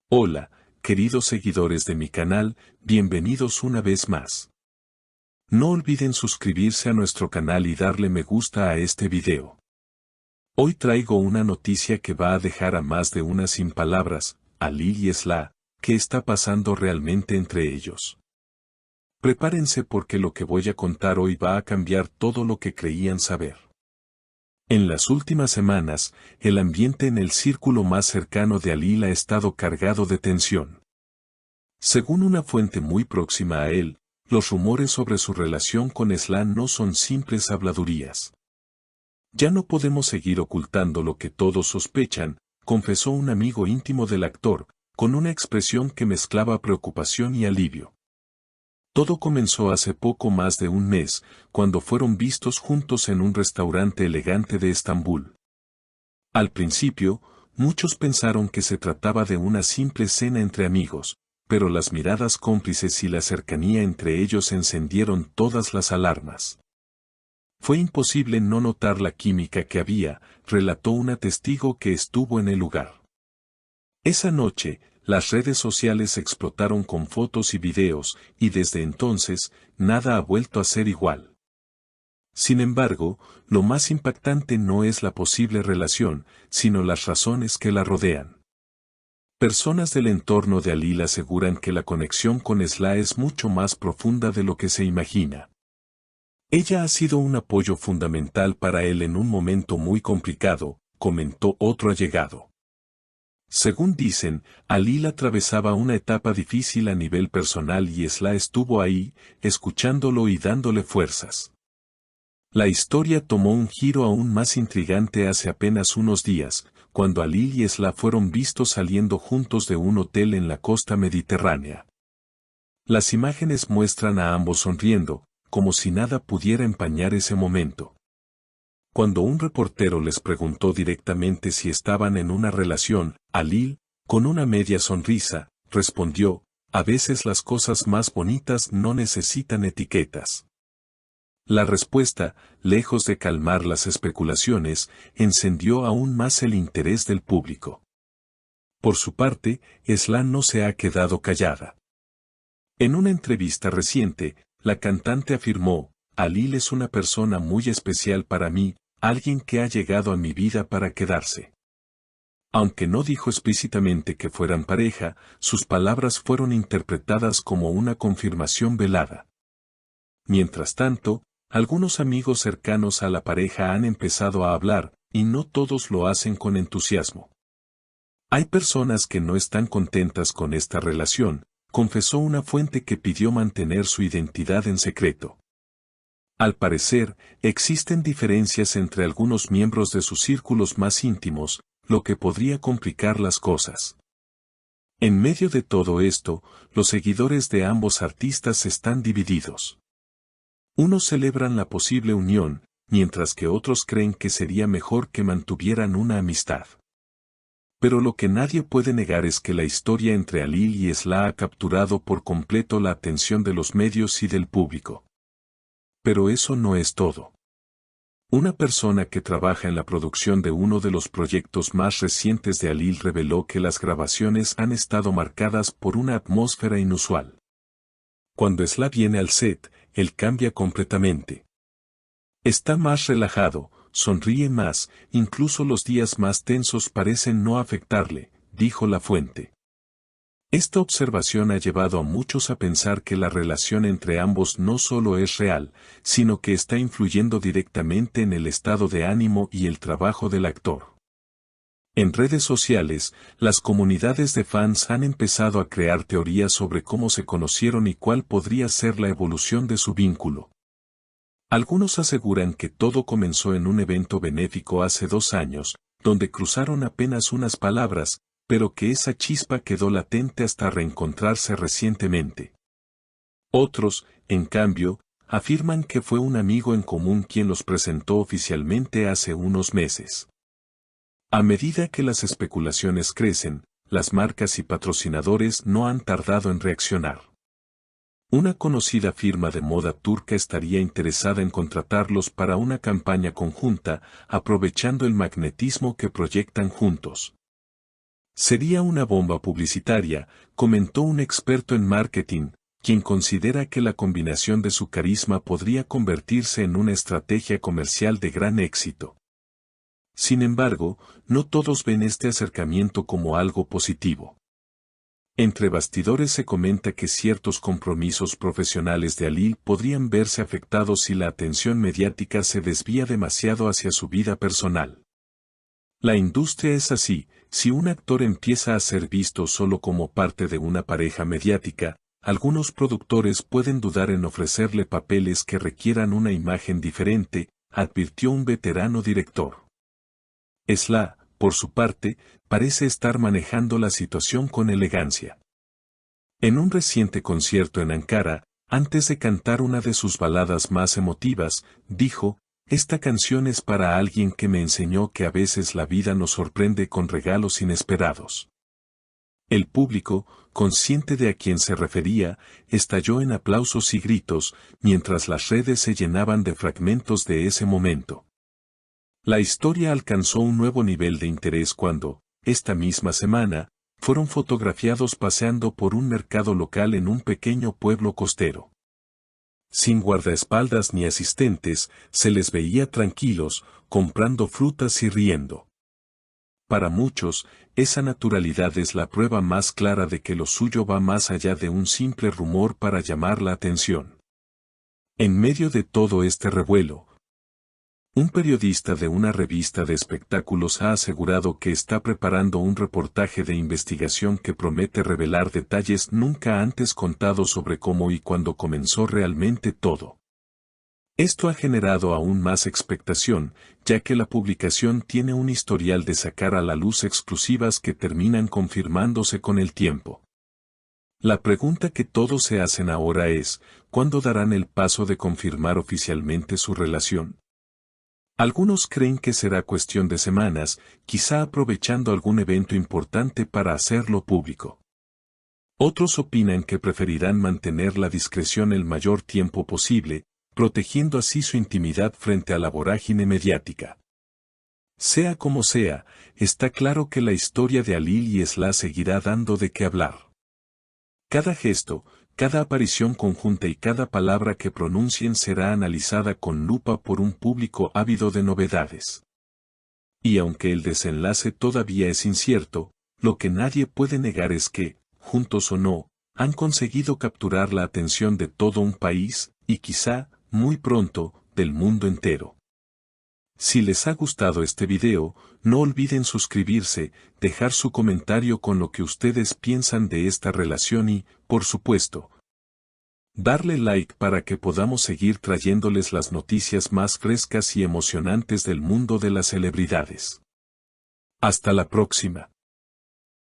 Hola, queridos seguidores de mi canal, bienvenidos una vez más. No olviden suscribirse a nuestro canal y darle me gusta a este video. Hoy traigo una noticia que va a dejar a más de una sin palabras, a Lil y Sla. ¿Qué está pasando realmente entre ellos? Prepárense porque lo que voy a contar hoy va a cambiar todo lo que creían saber. En las últimas semanas, el ambiente en el círculo más cercano de Alil ha estado cargado de tensión. Según una fuente muy próxima a él, los rumores sobre su relación con Sla no son simples habladurías. Ya no podemos seguir ocultando lo que todos sospechan, confesó un amigo íntimo del actor, con una expresión que mezclaba preocupación y alivio. Todo comenzó hace poco más de un mes, cuando fueron vistos juntos en un restaurante elegante de Estambul. Al principio, muchos pensaron que se trataba de una simple cena entre amigos, pero las miradas cómplices y la cercanía entre ellos encendieron todas las alarmas. Fue imposible no notar la química que había, relató una testigo que estuvo en el lugar. Esa noche, las redes sociales explotaron con fotos y videos, y desde entonces, nada ha vuelto a ser igual. Sin embargo, lo más impactante no es la posible relación, sino las razones que la rodean. Personas del entorno de Alil aseguran que la conexión con Sla es mucho más profunda de lo que se imagina. Ella ha sido un apoyo fundamental para él en un momento muy complicado, comentó otro allegado. Según dicen, Alil atravesaba una etapa difícil a nivel personal y Sla estuvo ahí, escuchándolo y dándole fuerzas. La historia tomó un giro aún más intrigante hace apenas unos días, cuando Alil y Sla fueron vistos saliendo juntos de un hotel en la costa mediterránea. Las imágenes muestran a ambos sonriendo, como si nada pudiera empañar ese momento. Cuando un reportero les preguntó directamente si estaban en una relación, Alil, con una media sonrisa, respondió, a veces las cosas más bonitas no necesitan etiquetas. La respuesta, lejos de calmar las especulaciones, encendió aún más el interés del público. Por su parte, Sla no se ha quedado callada. En una entrevista reciente, la cantante afirmó, Alil es una persona muy especial para mí, alguien que ha llegado a mi vida para quedarse. Aunque no dijo explícitamente que fueran pareja, sus palabras fueron interpretadas como una confirmación velada. Mientras tanto, algunos amigos cercanos a la pareja han empezado a hablar, y no todos lo hacen con entusiasmo. Hay personas que no están contentas con esta relación, confesó una fuente que pidió mantener su identidad en secreto. Al parecer, existen diferencias entre algunos miembros de sus círculos más íntimos, lo que podría complicar las cosas. En medio de todo esto, los seguidores de ambos artistas están divididos. Unos celebran la posible unión, mientras que otros creen que sería mejor que mantuvieran una amistad. Pero lo que nadie puede negar es que la historia entre Alil y Sla ha capturado por completo la atención de los medios y del público. Pero eso no es todo. Una persona que trabaja en la producción de uno de los proyectos más recientes de Alil reveló que las grabaciones han estado marcadas por una atmósfera inusual. Cuando Sla viene al set, él cambia completamente. Está más relajado, sonríe más, incluso los días más tensos parecen no afectarle, dijo la fuente. Esta observación ha llevado a muchos a pensar que la relación entre ambos no solo es real, sino que está influyendo directamente en el estado de ánimo y el trabajo del actor. En redes sociales, las comunidades de fans han empezado a crear teorías sobre cómo se conocieron y cuál podría ser la evolución de su vínculo. Algunos aseguran que todo comenzó en un evento benéfico hace 2 años, donde cruzaron apenas unas palabras, pero que esa chispa quedó latente hasta reencontrarse recientemente. Otros, en cambio, afirman que fue un amigo en común quien los presentó oficialmente hace unos meses. A medida que las especulaciones crecen, las marcas y patrocinadores no han tardado en reaccionar. Una conocida firma de moda turca estaría interesada en contratarlos para una campaña conjunta, aprovechando el magnetismo que proyectan juntos. Sería una bomba publicitaria, comentó un experto en marketing, quien considera que la combinación de su carisma podría convertirse en una estrategia comercial de gran éxito. Sin embargo, no todos ven este acercamiento como algo positivo. Entre bastidores se comenta que ciertos compromisos profesionales de Ali podrían verse afectados si la atención mediática se desvía demasiado hacia su vida personal. La industria es así, si un actor empieza a ser visto solo como parte de una pareja mediática, algunos productores pueden dudar en ofrecerle papeles que requieran una imagen diferente, advirtió un veterano director. Esla, por su parte, parece estar manejando la situación con elegancia. En un reciente concierto en Ankara, antes de cantar una de sus baladas más emotivas, dijo: "Esta canción es para alguien que me enseñó que a veces la vida nos sorprende con regalos inesperados". El público, consciente de a quién se refería, estalló en aplausos y gritos, mientras las redes se llenaban de fragmentos de ese momento. La historia alcanzó un nuevo nivel de interés cuando, esta misma semana, fueron fotografiados paseando por un mercado local en un pequeño pueblo costero. Sin guardaespaldas ni asistentes, se les veía tranquilos, comprando frutas y riendo. Para muchos, esa naturalidad es la prueba más clara de que lo suyo va más allá de un simple rumor para llamar la atención. En medio de todo este revuelo, un periodista de una revista de espectáculos ha asegurado que está preparando un reportaje de investigación que promete revelar detalles nunca antes contados sobre cómo y cuándo comenzó realmente todo. Esto ha generado aún más expectación, ya que la publicación tiene un historial de sacar a la luz exclusivas que terminan confirmándose con el tiempo. La pregunta que todos se hacen ahora es, ¿cuándo darán el paso de confirmar oficialmente su relación? Algunos creen que será cuestión de semanas, quizá aprovechando algún evento importante para hacerlo público. Otros opinan que preferirán mantener la discreción el mayor tiempo posible, protegiendo así su intimidad frente a la vorágine mediática. Sea como sea, está claro que la historia de Ali y Esla seguirá dando de qué hablar. Cada gesto, cada aparición conjunta y cada palabra que pronuncien será analizada con lupa por un público ávido de novedades. Y aunque el desenlace todavía es incierto, lo que nadie puede negar es que, juntos o no, han conseguido capturar la atención de todo un país, y quizá, muy pronto, del mundo entero. Si les ha gustado este video, no olviden suscribirse, dejar su comentario con lo que ustedes piensan de esta relación y, por supuesto, darle like para que podamos seguir trayéndoles las noticias más frescas y emocionantes del mundo de las celebridades. Hasta la próxima.